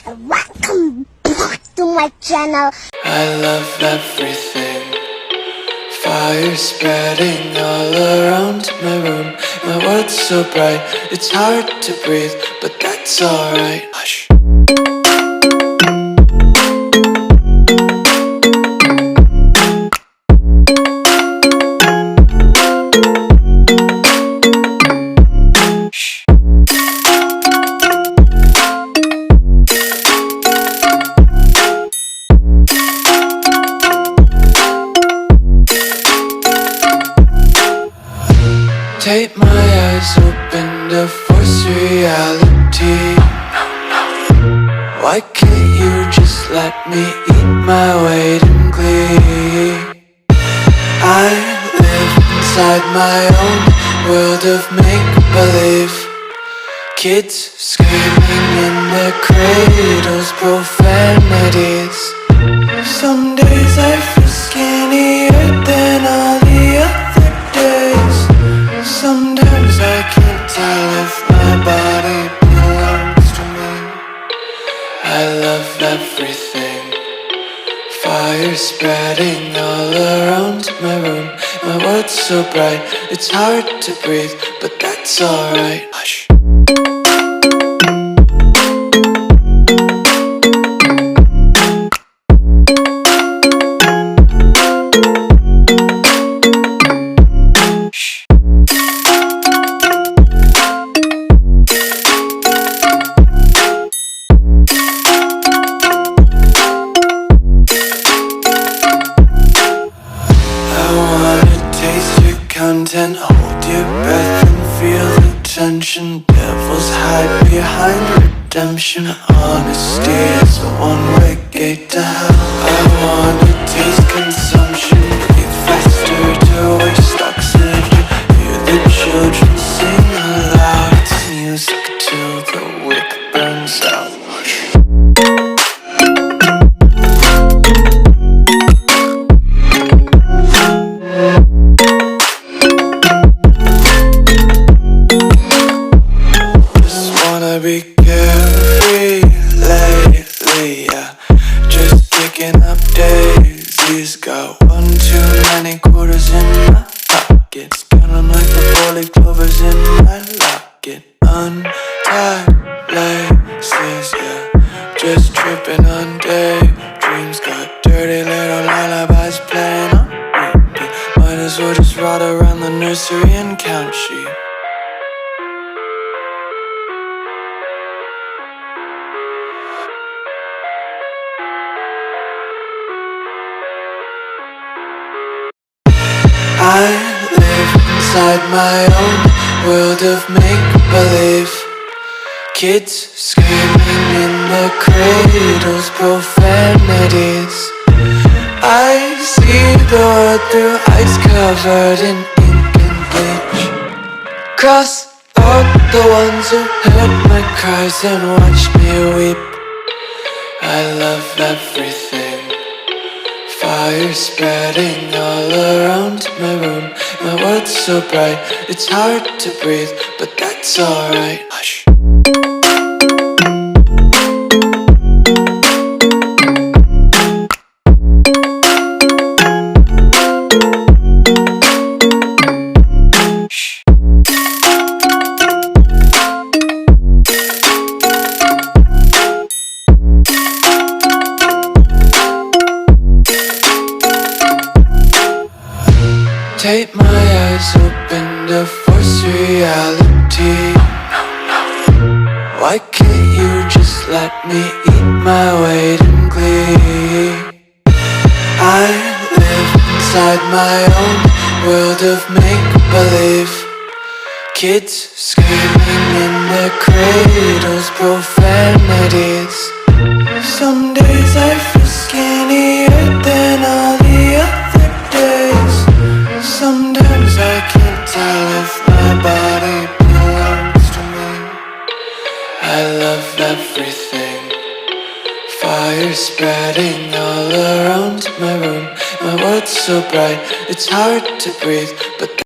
Welcome back to my channel. I love everything. Fire spreading all around my room. My world's so bright, it's hard to breathe, but that's alright. Hush. Take my eyes open to force reality. Why can't you just let me eat my weight in glee? I live inside my own world of make-believe. Kids screaming in their cradles, profanities. Some days I feel skinnier than all the other days. Sometimes I can't tell if my body belongs to me. I love everything. Fire spreading all around my room. My world's so bright, it's hard to breathe, but that's alright. Hush. Content, hold your breath and feel the tension. Devils hide behind redemption. Honesty is a one-way gate to hell. I wanna taste consumption. Breathe faster to waste oxygen. Hear the children sing aloud. It's music till the wick burns out. Be carefree lately, yeah. Just kicking up daisies. Got one too many quarters in my pockets. Counting like the 4-leaf clovers in my locket. Untied laces, yeah. Just tripping on daydreams. Got dirty little lullabies playing on repeat. Might as well just ride around the nursery and count sheep. I live inside my own world of make-believe. Kids screaming in their cradles, profanities. I see the world through ice covered in ink and bleach. Cross out the ones who heard my cries and watched me weep. I love everything. Fire spreading all around my room. My world's so bright, it's hard to breathe, but that's alright. Hush. Take my eyes open to force reality. Why can't you just let me eat my weight in glee? I live inside my own world of make-believe. Kids screaming in their cradles, profanities. Some days I feel skinnier than all the other days. Sometimes I can't tell if my body belongs to me. I love everything. Fire spreading all around my room. My world's so bright, it's hard to breathe, but